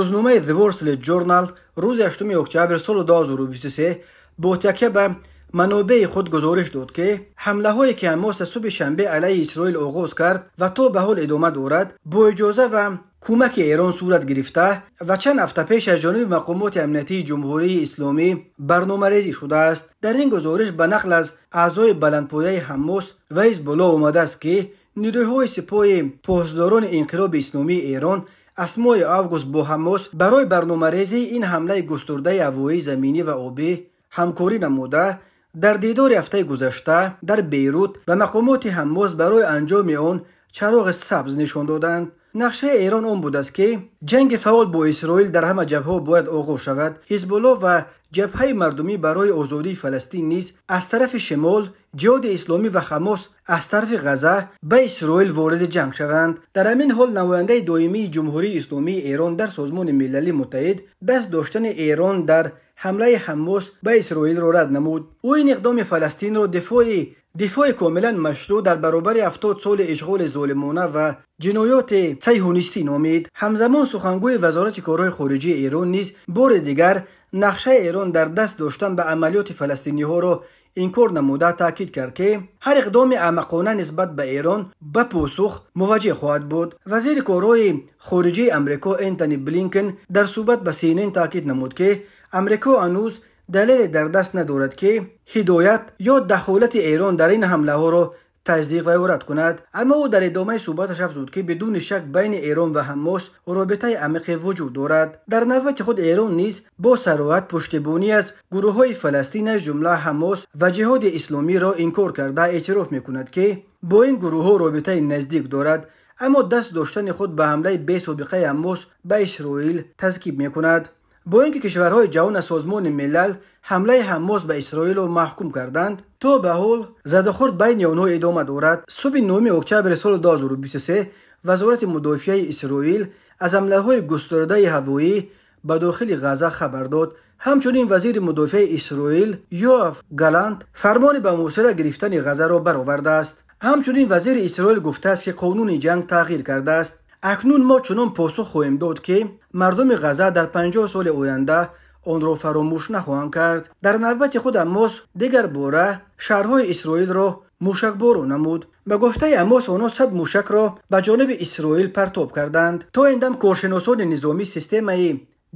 روزنامه The Wall Street Journal روز 8 اکتبر سال 2023 با تکیه به منابع خود گزارش داد که حمله هایی که حماس صبح شنبه علیه اسرائیل آغاز کرد و تا به حال ادامه دارد با اجازه و کمک ایران صورت گرفته و چند هفته پیش از جانب مقامات امنیتی جمهوری اسلامی برنامه‌ریزی شده است. در این گزارش به نقل از اعضای بلندپایه حماس و حزب الله آمده است که نیروهای سپاه پاسداران انقلاب اسلامی ایران از ماه آگوست با حماس برای برنامه‌ریزی این حمله گسترده هوایی، زمینی و آبی همکاری نموده. در دیدار هفته گذشته در بیروت و مقامات حماس برای انجام آن چراغ سبز نشان دادند. نقشه ایران آن بود است که جنگ فعال با اسرائیل در همه جبهه باید آغاز شود. حزب الله و جبهه مردمی برای آزادی فلسطین نیز از طرف شمال، جهاد اسلامی و حماس از طرف غزه به اسرائیل وارد جنگ شوند. در همین حال نماینده دائمی جمهوری اسلامی ایران در سازمان ملل متحد دست داشتن ایران در حمله حماس به اسرائیل را رد نمود. او این اقدام فلسطین را دفاع کاملا مشروع در برابر 70 سال اشغال ظالمانه و جنایات صهیونیستی نامید. همزمان سخنگوی وزارت کارهای خارجه ایران نیز بار دیگر نقشه ایران در دست داشتن به عملیات فلسطینی ها را انکار نموده تاکید کرد که هر اقدام احمقانه نسبت به ایران به پاسخ مواجه خواهد بود. وزیر کارهای خارجه امریکا انتونی بلینکن در صحبت به CNN تاکید نمود که امریکا هنوز دلیل در دست ندارد که هدایت یا دخالت ایران در این حمله ها را تصدیق و رد کند. اما او در ادامه صحبتش افزود که بدون شک بین ایران و حماس رابطه عمیق وجود دارد. در نوبت خود ایران نیز با صراحت پشتیبانی از گروه های فلسطین از جمله حماس و جهاد اسلامی را انکار کرده اعتراف میکند که با این گروه ها رابطه نزدیک دارد، اما دست داشتن خود به حمله بی سابقه حماس به اسرائیل تذکیب میکند. با اینکه کشورهای جهان از سازمان ملل حمله حماس به اسرائیل را محکوم کردند، تا به حال زدوخورد بین آنها ادامه دارد. صبح 9 اکتبر سال 2023 وزارت مدافعه اسرائیل از حمله های گسترده هوایی به داخل غزه خبر داد. همچنین وزیر مدافع اسرائیل یوآف گالانت فرمان به محاصره گرفتن غزه را برآورده است. همچنین وزیر اسرائیل گفته است که قانون جنگ تغییر کرده است. اکنون ما چنان پاسخ خواهیم داد که مردم غزه در 50 سال آینده آن را فراموش نخواهند کرد. در نوبت خود حماس دیگر باره شهرهای اسرائیل را موشکبار نمود. به گفته حماس آنها 100 موشک را به جانب اسرائیل پرتاب کردند. تا این دم کارشناسان نظامی سیستم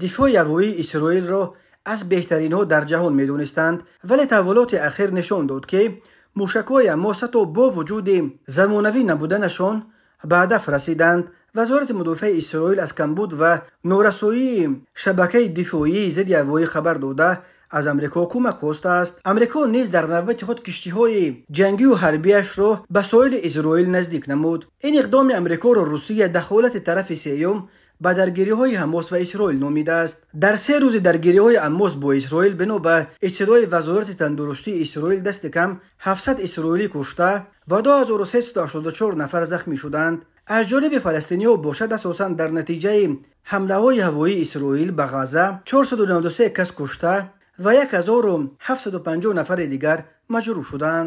دفاع هوایی اسرائیل را از بهترین ها در جهان میدونستند، ولی تحولات اخیر نشان داد که موشک‌های حماس تا با وجود زمانوی نبودنشان به هدف رسیدند. وزارت مدافع اسرائیل از کمبود و نارسایی شبکه دفاعی ضد هوایی خبر داده از امریکا کمک خواسته است. امریکا نیز در نوبت خود کشتی‌های جنگی و حربیش را به ساحل اسرائیل نزدیک نمود. این اقدام امریکا را روسیه دخالت طرف سوم به درگیری‌های حماس و اسرائیل نامیده است. در 3 روز درگیری‌های حماس با اسرائیل بنا به اطلاع وزارت تندرستی اسرائیل دست کم 700 اسرائیلی کشته و 2384 نفر زخمی شدند. از جانب فلسطینی‌ها باشد اساساً در نتیجه حمله‌های هوایی اسرائیل به غزه 493 کس کشته و 1750 نفر دیگر مجروح شدند.